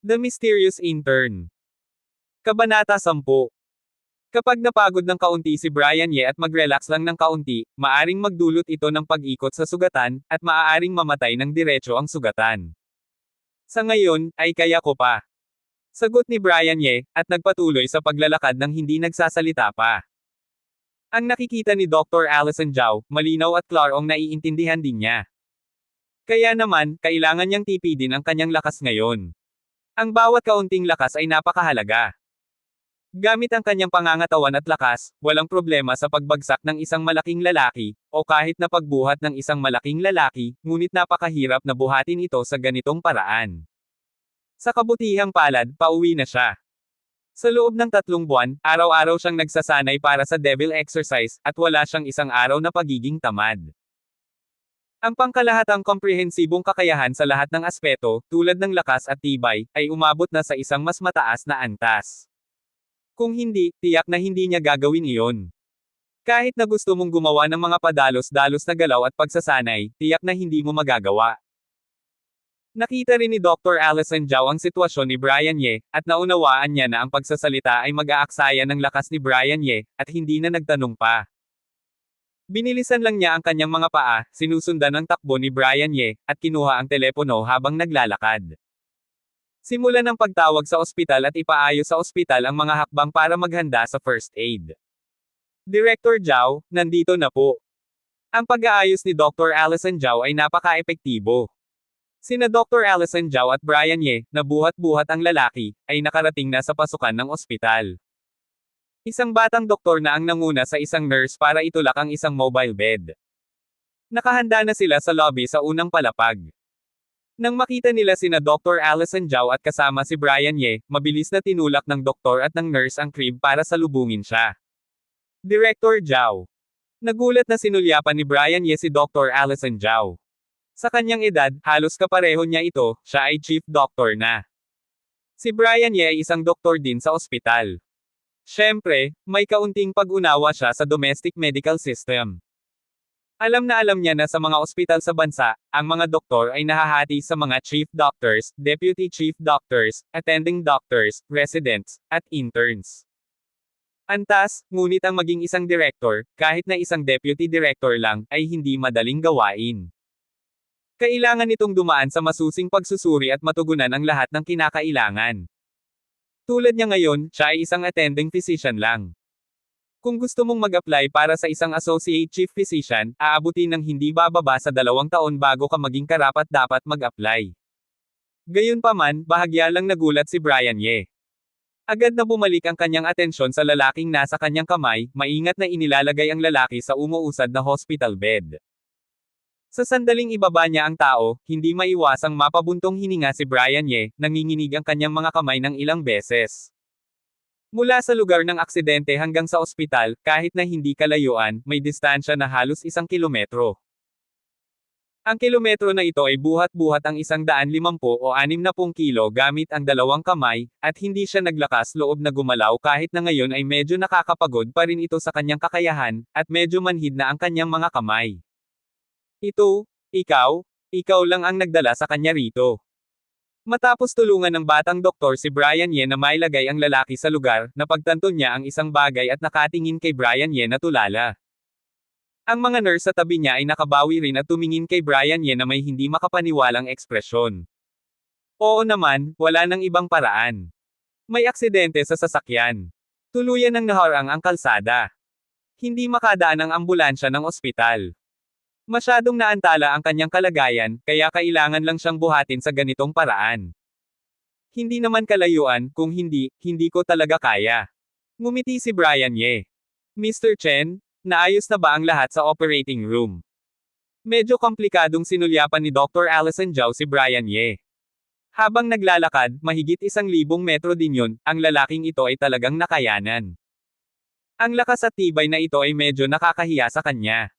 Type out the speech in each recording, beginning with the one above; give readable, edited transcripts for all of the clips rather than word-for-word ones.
The Mysterious Intern. Kabanata 10. Kapag napagod ng kaunti si Brian Ye at mag-relax lang ng kaunti, maaring magdulot ito ng pag-ikot sa sugatan, at maaaring mamatay ng diretso ang sugatan. Sa ngayon, ay kaya ko pa. Sagot ni Brian Ye, at nagpatuloy sa paglalakad ng hindi nagsasalita pa. Ang nakikita ni Dr. Allison Zhao, malinaw at klarong naiintindihan din niya. Kaya naman, kailangan niyang tipidin ang kanyang lakas ngayon. Ang bawat kaunting lakas ay napakahalaga. Gamit ang kanyang pangangatawan at lakas, walang problema sa pagbagsak ng isang malaking lalaki, o kahit na pagbuhat ng isang malaking lalaki, ngunit napakahirap na buhatin ito sa ganitong paraan. Sa kabutihang palad, pauwi na siya. Sa loob ng 3 buwan, araw-araw siyang nagsasanay para sa devil exercise, at wala siyang isang araw na pagiging tamad. Ang pangkalahatang komprehensibong kakayahan sa lahat ng aspeto, tulad ng lakas at tibay, ay umabot na sa isang mas mataas na antas. Kung hindi, tiyak na hindi niya gagawin iyon. Kahit na gusto mong gumawa ng mga padalos-dalos na galaw at pagsasanay, tiyak na hindi mo magagawa. Nakita rin ni Dr. Allison Zhao ang sitwasyon ni Brian Ye, at naunawaan niya na ang pagsasalita ay mag-aaksaya ng lakas ni Brian Ye, at hindi na nagtanong pa. Binilisan lang niya ang kanyang mga paa, sinusundan ang takbo ni Brian Ye, at kinuha ang telepono habang naglalakad. Simulan ang pagtawag sa ospital at ipaayos sa ospital ang mga hakbang para maghanda sa first aid. Director Zhao, nandito na po. Ang pag-aayos ni Dr. Allison Zhao ay napaka-epektibo. Sina Dr. Allison Zhao at Brian Ye, na buhat-buhat ang lalaki, ay nakarating na sa pasukan ng ospital. Isang batang doktor na ang nanguna sa isang nurse para itulak ang isang mobile bed. Nakahanda na sila sa lobby sa unang palapag. Nang makita nila sina Dr. Allison Zhao at kasama si Brian Ye, mabilis na tinulak ng doktor at ng nurse ang crib para salubungin siya. Director Zhao. Nagulat na sinulyapan ni Brian Ye si Dr. Allison Zhao. Sa kanyang edad, halos kapareho niya ito, siya ay chief doctor na. Si Brian Ye ay isang doktor din sa ospital. Siyempre, may kaunting pag-unawa siya sa domestic medical system. Alam niya na sa mga ospital sa bansa, ang mga doktor ay nahahati sa mga chief doctors, deputy chief doctors, attending doctors, residents, at interns. Antas, ngunit ang maging isang director, kahit na isang deputy director lang, ay hindi madaling gawain. Kailangan itong dumaan sa masusing pagsusuri at matugunan ang lahat ng kinakailangan. Tulad niya ngayon, siya ay isang attending physician lang. Kung gusto mong mag-apply para sa isang associate chief physician, aabutin ng hindi bababa sa 2 taon bago ka maging karapat-dapat mag-apply. Gayunpaman, bahagya lang nagulat si Brian Ye. Agad na bumalik ang kanyang atensyon sa lalaking nasa kanyang kamay, maingat na inilalagay ang lalaki sa umuusad na hospital bed. Sa sandaling ibaba niya ang tao, hindi maiwasang mapabuntong hininga si Brian Ye, nanginginig ang kanyang mga kamay ng ilang beses. Mula sa lugar ng aksidente hanggang sa ospital, kahit na hindi kalayuan, may distansya na halos 1 kilometro. Ang kilometro na ito ay buhat-buhat ang 150 o 60 kilo gamit ang 2 kamay, at hindi siya naglakas loob na gumalaw kahit na ngayon ay medyo nakakapagod pa rin ito sa kanyang kakayahan, at medyo manhid na ang kanyang mga kamay. Ikaw lang ang nagdala sa kanya rito. Matapos tulungan ng batang doktor si Brian Ye na mailagay ang lalaki sa lugar, napagtanto niya ang isang bagay at nakatingin kay Brian Ye na tulala. Ang mga nurse sa tabi niya ay nakabawi rin at tumingin kay Brian Ye na may hindi makapaniwalang ekspresyon. Oo naman, wala nang ibang paraan. May aksidente sa sasakyan. Tuluyan ng naharang ang kalsada. Hindi makadaan ang ambulansya ng ospital. Masyadong naantala ang kanyang kalagayan, kaya kailangan lang siyang buhatin sa ganitong paraan. Hindi naman kalayuan, kung hindi ko talaga kaya. Ngumiti si Brian Ye. Mr. Chen, naayos na ba ang lahat sa operating room? Medyo komplikadong sinulyapan ni Dr. Allison Zhao si Brian Ye. Habang naglalakad, mahigit 1,000 metro din yun, ang lalaking ito ay talagang nakayanan. Ang lakas at tibay na ito ay medyo nakakahiya sa kanya.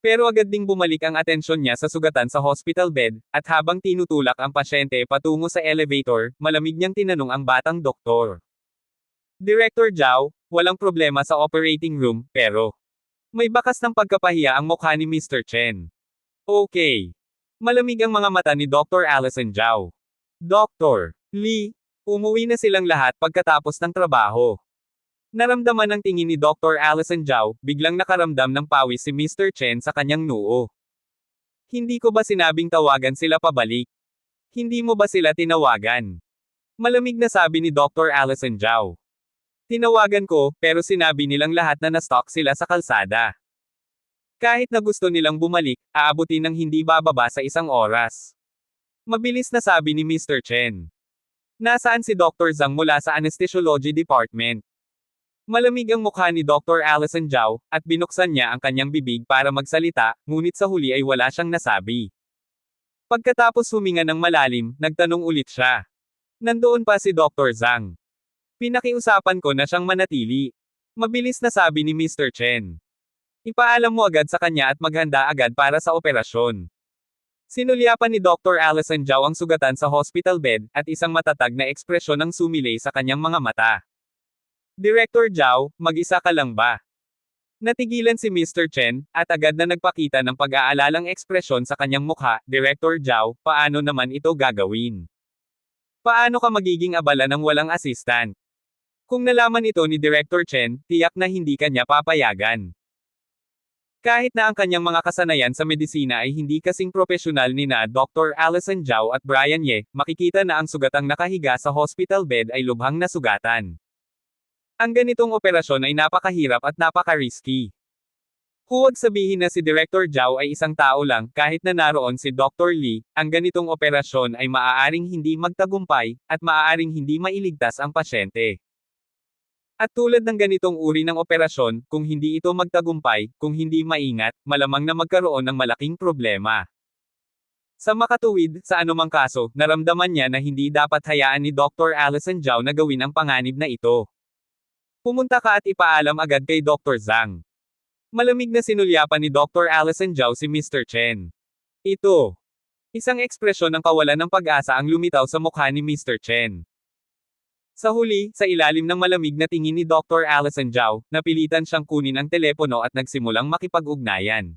Pero agad ding bumalik ang atensyon niya sa sugatan sa hospital bed, at habang tinutulak ang pasyente patungo sa elevator, malamig niyang tinanong ang batang doktor. Director Zhao, walang problema sa operating room, pero may bakas ng pagkapahiya ang mukha ni Mr. Chen. Okay. Malamig ang mga mata ni Dr. Allison Zhao. Doktor, Lee, umuwi na silang lahat pagkatapos ng trabaho. Naramdaman ng tingin ni Dr. Allison Zhao, biglang nakaramdam ng pawis si Mr. Chen sa kanyang noo. Hindi ko ba sinabing tawagan sila pabalik? Hindi mo ba sila tinawagan? Malamig na sabi ni Dr. Allison Zhao. Tinawagan ko, pero sinabi nilang lahat na na-stock sila sa kalsada. Kahit na gusto nilang bumalik, aabutin ng hindi bababa sa 1 oras. Mabilis na sabi ni Mr. Chen. Nasaan si Dr. Zhang mula sa Anesthesiology Department? Malamig ang mukha ni Dr. Allison Zhao, at binuksan niya ang kanyang bibig para magsalita, ngunit sa huli ay wala siyang nasabi. Pagkatapos huminga ng malalim, nagtanong ulit siya. Nandoon pa si Dr. Zhang. Pinakiusapan ko na siyang manatili. Mabilis na sabi ni Mr. Chen. Ipaalam mo agad sa kanya at maghanda agad para sa operasyon. Sinulyapan ni Dr. Allison Zhao ang sugatan sa hospital bed, at isang matatag na ekspresyon ang sumilay sa kanyang mga mata. Director Zhao, mag-isa ka lang ba? Natigilan si Mr. Chen, at agad na nagpakita ng pag-aalalang ekspresyon sa kanyang mukha. Director Zhao, paano naman ito gagawin? Paano ka magiging abala ng walang assistant? Kung nalaman ito ni Director Chen, tiyak na hindi kanya papayagan. Kahit na ang kanyang mga kasanayan sa medisina ay hindi kasing propesyonal ni na Dr. Allison Zhao at Brian Ye, makikita na ang sugatang nakahiga sa hospital bed ay lubhang nasugatan. Ang ganitong operasyon ay napakahirap at napaka-risky. Huwag sabihin na si Director Zhao ay isang tao lang, kahit na naroon si Dr. Lee, ang ganitong operasyon ay maaaring hindi magtagumpay, at maaaring hindi mailigtas ang pasyente. At tulad ng ganitong uri ng operasyon, kung hindi ito magtagumpay, kung hindi maingat, malamang na magkaroon ng malaking problema. Sa makatuwid, sa anumang kaso, naramdaman niya na hindi dapat hayaan ni Dr. Allison Zhao na gawin ang panganib na ito. Pumunta ka at ipaalam agad kay Dr. Zhang. Malamig na sinulyapan ni Dr. Allison Zhao si Mr. Chen. Ito. Isang ekspresyon ng kawalan ng pag-asa ang lumitaw sa mukha ni Mr. Chen. Sa huli, sa ilalim ng malamig na tingin ni Dr. Allison Zhao, napilitan siyang kunin ang telepono at nagsimulang makipag-ugnayan.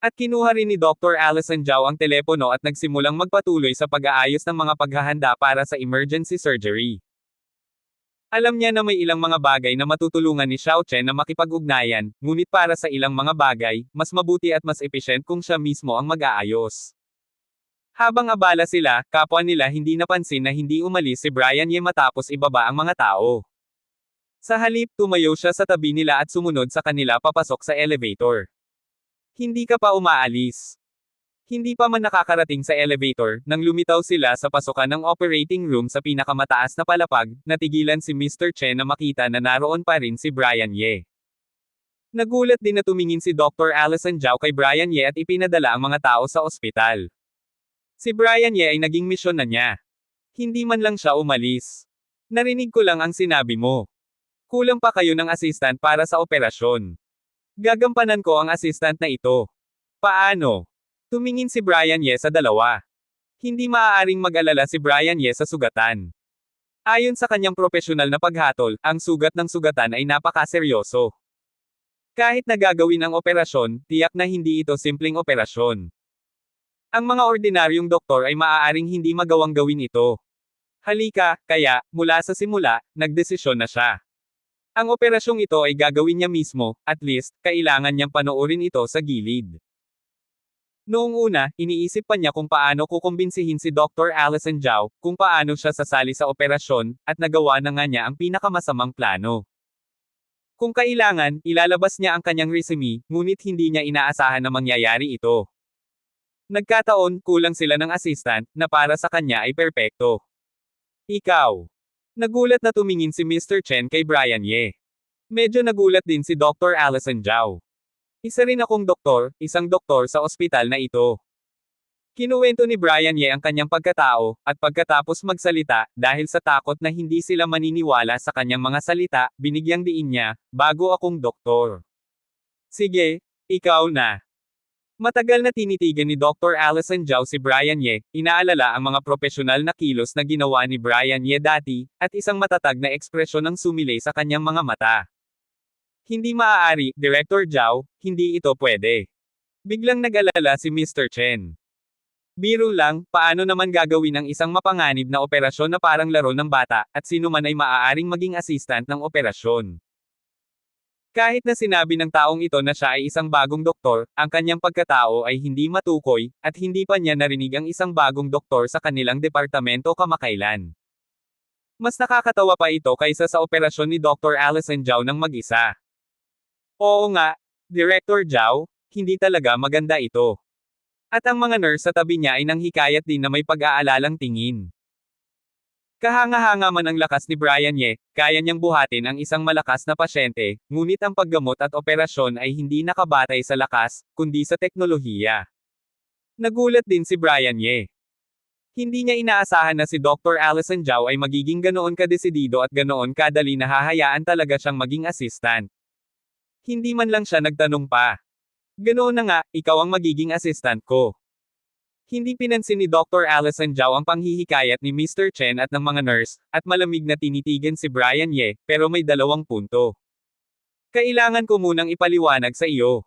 At kinuha rin ni Dr. Allison Zhao ang telepono at nagsimulang magpatuloy sa pag-aayos ng mga paghahanda para sa emergency surgery. Alam niya na may ilang mga bagay na matutulungan ni Xiao Chen na makipag-ugnayan, ngunit para sa ilang mga bagay, mas mabuti at mas efficient kung siya mismo ang mag-aayos. Habang abala sila, kapwa nila hindi napansin na hindi umalis si Brian Ye matapos ibaba ang mga tao. Sa halip, tumayo siya sa tabi nila at sumunod sa kanila papasok sa elevator. Hindi ka pa umaalis. Hindi pa man nakakarating sa elevator, nang lumitaw sila sa pasukan ng operating room sa pinakamataas na palapag, natigilan si Mr. Chen na makita na naroon pa rin si Brian Ye. Nagulat din na tumingin si Dr. Allison Zhao kay Brian Ye at ipinadala ang mga tao sa ospital. Si Brian Ye ay naging misyon na niya. Hindi man lang siya umalis. Narinig ko lang ang sinabi mo. Kulang pa kayo ng assistant para sa operasyon. Gagampanan ko ang assistant na ito. Paano? Tumingin si Brian Ye sa dalawa. Hindi maaaring mag-alala si Brian Ye sa sugatan. Ayon sa kanyang propesyonal na paghatol, ang sugat ng sugatan ay napakaseryoso. Kahit na gagawin ang operasyon, tiyak na hindi ito simpleng operasyon. Ang mga ordinaryong doktor ay maaaring hindi magawang gawin ito. Halika, kaya, mula sa simula, nagdesisyon na siya. Ang operasyong ito ay gagawin niya mismo, at least, kailangan niyang panoorin ito sa gilid. Noong una, iniisip pa niya kung paano kukumbinsihin si Dr. Allison Zhao, kung paano siya sasali sa operasyon, at nagawa na nga niya ang pinakamasamang plano. Kung kailangan, ilalabas niya ang kanyang resume, ngunit hindi niya inaasahan na mangyayari ito. Nagkataon, kulang sila ng assistant, na para sa kanya ay perpekto. Ikaw. Nagulat na tumingin si Mr. Chen kay Brian Ye. Medyo nagulat din si Dr. Allison Zhao. Isa rin akong doktor, isang doktor sa ospital na ito. Kinuwento ni Brian Ye ang kanyang pagkatao, at pagkatapos magsalita, dahil sa takot na hindi sila maniniwala sa kanyang mga salita, binigyang diin niya, bago akong doktor. Sige, ikaw na. Matagal na tinitigan ni Dr. Allison Zhao si Brian Ye, inaalala ang mga propesyonal na kilos na ginawa ni Brian Ye dati, at isang matatag na ekspresyon ang sumilay sa kanyang mga mata. Hindi maaari, Director Zhao, hindi ito pwede. Biglang nag-alala si Mr. Chen. Biro lang, paano naman gagawin ang isang mapanganib na operasyon na parang laro ng bata, at sino man ay maaaring maging assistant ng operasyon. Kahit na sinabi ng taong ito na siya ay isang bagong doktor, ang kanyang pagkatao ay hindi matukoy, at hindi pa niya narinig ang isang bagong doktor sa kanilang departamento kamakailan. Mas nakakatawa pa ito kaysa sa operasyon ni Dr. Allison Zhao ng mag-isa. Oo nga, Director Zhao, hindi talaga maganda ito. At ang mga nurse sa tabi niya ay nanghikayat din na may pag-aalalang tingin. Kahanga-hanga man ang lakas ni Brian Ye, kaya niyang buhatin ang isang malakas na pasyente, ngunit ang paggamot at operasyon ay hindi nakabatay sa lakas, kundi sa teknolohiya. Nagulat din si Brian Ye. Hindi niya inaasahan na si Dr. Allison Zhao ay magiging ganoon kadesidido at ganoon kadali na hahayaan talaga siyang maging assistant. Hindi man lang siya nagtanong pa. Ganoon na nga, ikaw ang magiging assistant ko. Hindi pinansin ni Dr. Allison Zhao ang panghihikayat ni Mr. Chen at ng mga nurse, at malamig na tinitigan si Brian Ye, pero may 2 punto. Kailangan ko munang ipaliwanag sa iyo.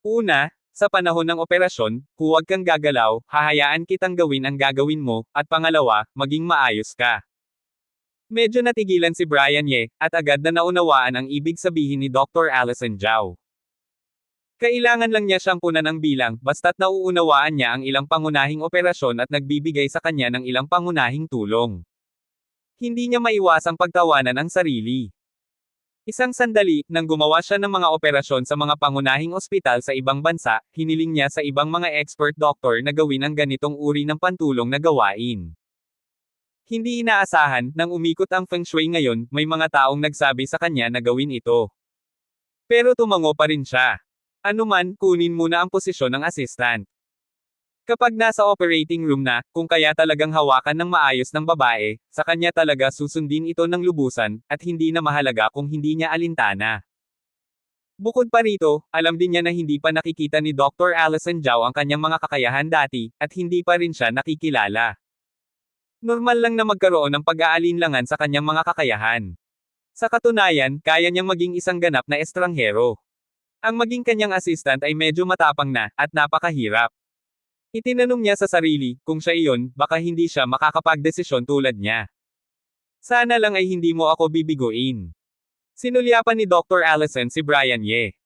Una, sa panahon ng operasyon, huwag kang gagalaw, hahayaan kitang gawin ang gagawin mo, at pangalawa, maging maayos ka. Medyo natigilan si Brian Ye, at agad na naunawaan ang ibig sabihin ni Dr. Allison Zhao. Kailangan lang niya siyang punan ng bilang, basta't nauunawaan niya ang ilang pangunahing operasyon at nagbibigay sa kanya ng ilang pangunahing tulong. Hindi niya maiwasang pagtawanan ang sarili. Isang sandali, nang gumawa siya ng mga operasyon sa mga pangunahing ospital sa ibang bansa, hiniling niya sa ibang mga expert doctor na gawin ang ganitong uri ng pantulong na gawain. Hindi inaasahan, nang umikot ang Feng Shui ngayon, may mga taong nagsabi sa kanya na gawin ito. Pero tumango pa rin siya. Anuman, kunin muna ang posisyon ng assistant. Kapag nasa operating room na, kung kaya talagang hawakan ng maayos ng babae, sa kanya talaga susundin ito ng lubusan, at hindi na mahalaga kung hindi niya alintana. Bukod pa rito, alam din niya na hindi pa nakikita ni Dr. Allison Zhao ang kanyang mga kakayahan dati, at hindi pa rin siya nakikilala. Normal lang na magkaroon ng pag-aalinlangan sa kanyang mga kakayahan. Sa katunayan, kaya niyang maging isang ganap na estranghero. Ang maging kanyang assistant ay medyo matapang na, at napakahirap. Itinanong niya sa sarili, kung siya iyon, baka hindi siya makakapagdesisyon tulad niya. Sana lang ay hindi mo ako bibiguin. Sinulyapan ni Dr. Allison si Brian Ye.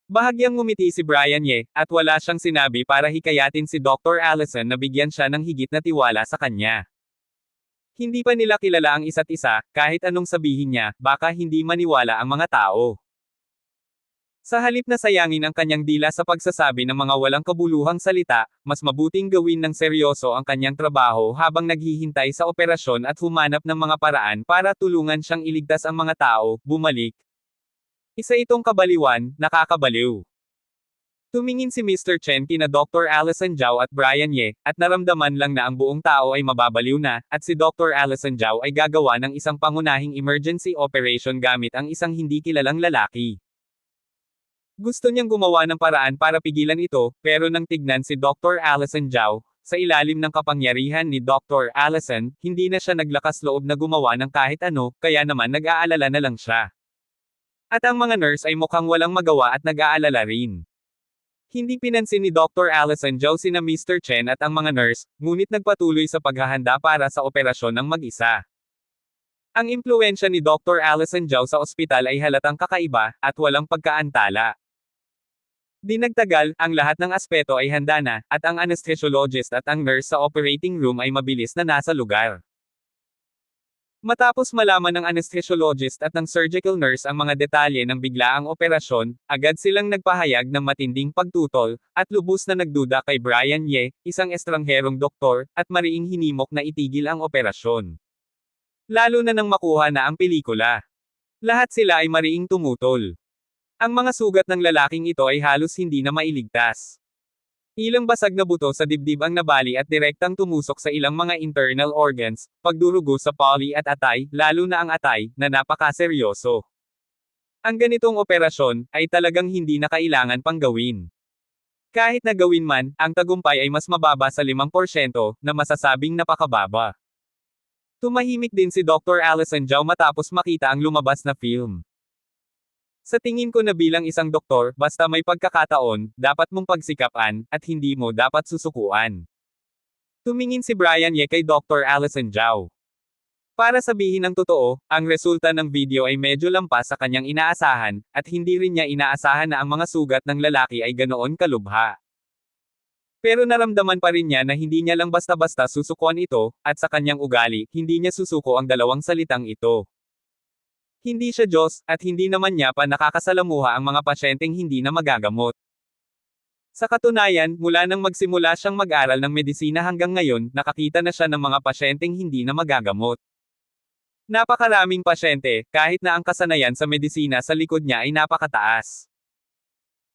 Bahagyang ngumiti si Brian Ye, at wala siyang sinabi para hikayatin si Dr. Allison na bigyan siya ng higit na tiwala sa kanya. Hindi pa nila kilala ang isa't isa, kahit anong sabihin niya, baka hindi maniwala ang mga tao. Sa halip na sayangin ang kanyang dila sa pagsasabi ng mga walang kabuluhang salita, mas mabuting gawin ng seryoso ang kanyang trabaho habang naghihintay sa operasyon at humanap ng mga paraan para tulungan siyang iligtas ang mga tao, bumalik. Isa itong kabaliwan, nakakabaliw. Tumingin si Mr. Chen kina Dr. Allison Zhao at Brian Ye, at naramdaman lang na ang buong tao ay mababaliw na, at si Dr. Allison Zhao ay gagawa ng isang pangunahing emergency operation gamit ang isang hindi kilalang lalaki. Gusto niyang gumawa ng paraan para pigilan ito, pero nang tignan si Dr. Allison Zhao, sa ilalim ng kapangyarihan ni Dr. Allison, hindi na siya naglakas loob na gumawa ng kahit ano, kaya naman nag-aalala na lang siya. At ang mga nurse ay mukhang walang magawa at nag-aalala rin. Hindi pinansin ni Dr. Allison Zhao sina Mr. Chen at ang mga nurse, ngunit nagpatuloy sa paghahanda para sa operasyon ng mag-isa. Ang impluwensya ni Dr. Allison Zhao sa ospital ay halatang kakaiba, at walang pagkaantala. Di nagtagal, ang lahat ng aspeto ay handa na, at ang anesthesiologist at ang nurse sa operating room ay mabilis na nasa lugar. Matapos malaman ng anesthesiologist at ng surgical nurse ang mga detalye ng biglaang operasyon, agad silang nagpahayag ng matinding pagtutol, at lubos na nagduda kay Brian Ye, isang estrangherong doktor, at mariing hinimok na itigil ang operasyon. Lalo na nang makuha na ang pelikula. Lahat sila ay mariing tumutol. Ang mga sugat ng lalaking ito ay halos hindi na mailigtas. Ilang basag na buto sa dibdib ang nabali at direktang tumusok sa ilang mga internal organs, pagdurugo sa poli at atay, lalo na ang atay, na napakaseryoso. Ang ganitong operasyon, ay talagang hindi na kailangan pang gawin. Kahit na gawin man, ang tagumpay ay mas mababa sa 5%, na masasabing napakababa. Tumahimik din si Dr. Allison Zhao matapos makita ang lumabas na film. Sa tingin ko na bilang isang doktor, basta may pagkakataon, dapat mong pagsikapan, at hindi mo dapat susukuan. Tumingin si Brian Ye kay Dr. Allison Zhao. Para sabihin ang totoo, ang resulta ng video ay medyo lampas sa kanyang inaasahan, at hindi rin niya inaasahan na ang mga sugat ng lalaki ay ganoon kalubha. Pero naramdaman pa rin niya na hindi niya lang basta-basta susukuan ito, at sa kanyang ugali, hindi niya susuko ang dalawang salitang ito. Hindi siya Diyos, at hindi naman niya pa nakakasalamuha ang mga pasyenteng hindi na magagamot. Sa katunayan, mula nang magsimula siyang mag-aral ng medisina hanggang ngayon, nakakita na siya ng mga pasyenteng hindi na magagamot. Napakaraming pasyente, kahit na ang kasanayan sa medisina sa likod niya ay napakataas.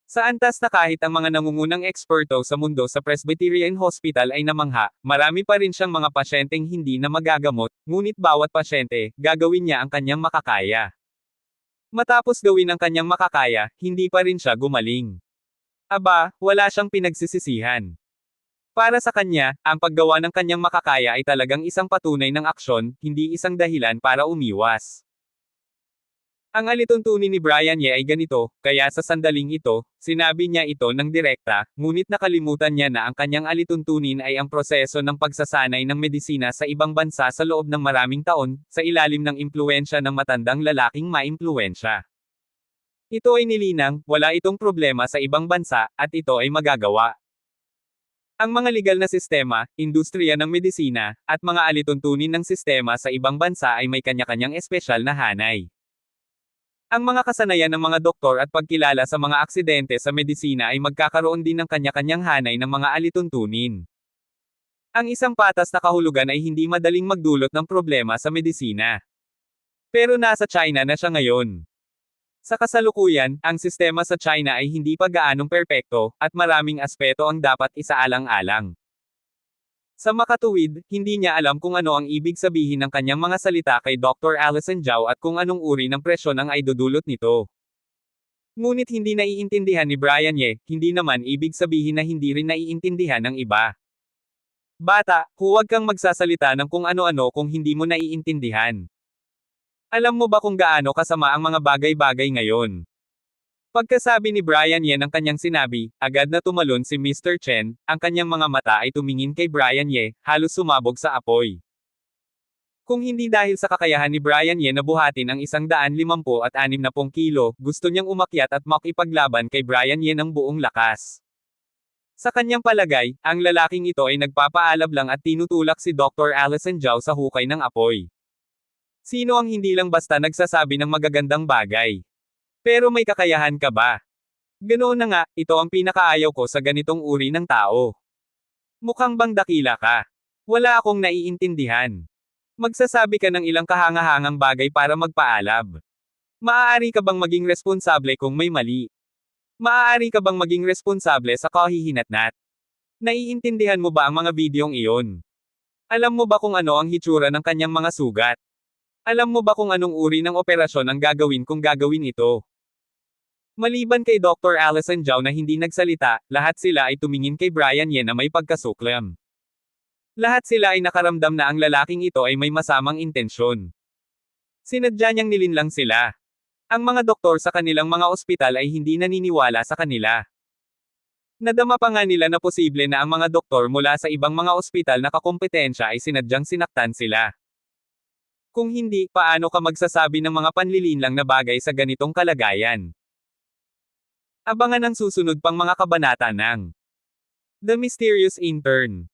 Sa antas na kahit ang mga nangungunang eksperto sa mundo sa Presbyterian Hospital ay namangha, marami pa rin siyang mga pasyenteng hindi na magagamot, ngunit bawat pasyente, gagawin niya ang kanyang makakaya. Matapos gawin ang kanyang makakaya, hindi pa rin siya gumaling. Aba, wala siyang pinagsisisihan. Para sa kanya, ang paggawa ng kanyang makakaya ay talagang isang patunay ng aksyon, hindi isang dahilan para umiwas. Ang alituntunin ni Brian Ye ay ganito, kaya sa sandaling ito, sinabi niya ito ng direkta, ngunit nakalimutan niya na ang kanyang alituntunin ay ang proseso ng pagsasanay ng medisina sa ibang bansa sa loob ng maraming taon, sa ilalim ng impluwensya ng matandang lalaking maimpluwensya. Ito ay nilinang, wala itong problema sa ibang bansa, at ito ay magagawa. Ang mga legal na sistema, industriya ng medisina, at mga alituntunin ng sistema sa ibang bansa ay may kanya-kanyang espesyal na hanay. Ang mga kasanayan ng mga doktor at pagkilala sa mga aksidente sa medisina ay magkakaroon din ng kanya-kanyang hanay ng mga alituntunin. Ang isang patas na kahulugan ay hindi madaling magdulot ng problema sa medisina. Pero nasa China na siya ngayon. Sa kasalukuyan, ang sistema sa China ay hindi pa gaanong perpekto, at maraming aspeto ang dapat isaalang-alang. Sa makatuwid, hindi niya alam kung ano ang ibig sabihin ng kanyang mga salita kay Dr. Allison Zhao at kung anong uri ng presyon ang aidudulot nito. Ngunit hindi naiintindihan ni Brian Ye, hindi naman ibig sabihin na hindi rin naiintindihan ng iba. Bata, huwag kang magsasalita ng kung ano-ano kung hindi mo naiintindihan. Alam mo ba kung gaano kasama ang mga bagay-bagay ngayon? Pagkasabi ni Brian Ye ng kanyang sinabi, agad na tumalon si Mr. Chen, ang kanyang mga mata ay tumingin kay Brian Ye, halos sumabog sa apoy. Kung hindi dahil sa kakayahan ni Brian Ye na buhatin ang 156 kilo, gusto niyang umakyat at makipaglaban kay Brian Ye ng buong lakas. Sa kanyang palagay, ang lalaking ito ay nagpapaalab lang at tinutulak si Dr. Allison Zhao sa hukay ng apoy. Sino ang hindi lang basta nagsasabi ng magagandang bagay? Pero may kakayahan ka ba? Ganoon na nga, ito ang pinakaayaw ko sa ganitong uri ng tao. Mukhang bang dakila ka? Wala akong naiintindihan. Magsasabi ka ng ilang kahangahangang bagay para magpaalab. Maaari ka bang maging responsable kung may mali? Maaari ka bang maging responsable sa kahihinatnat? Naiintindihan mo ba ang mga videong iyon? Alam mo ba kung ano ang hitsura ng kanyang mga sugat? Alam mo ba kung anong uri ng operasyon ang gagawin kung gagawin ito? Maliban kay Dr. Allison Zhao na hindi nagsalita, lahat sila ay tumingin kay Brian Ye na may pagkasuklam. Lahat sila ay nakaramdam na ang lalaking ito ay may masamang intensyon. Sinadya niyang nilinlang sila. Ang mga doktor sa kanilang mga ospital ay hindi naniniwala sa kanila. Nadama pa nga nila na posible na ang mga doktor mula sa ibang mga ospital na kakompetensya ay sinadyang sinaktan sila. Kung hindi, paano ka magsasabi ng mga panlilinlang na bagay sa ganitong kalagayan? Abangan ang susunod pang mga kabanata ng The Mysterious Intern.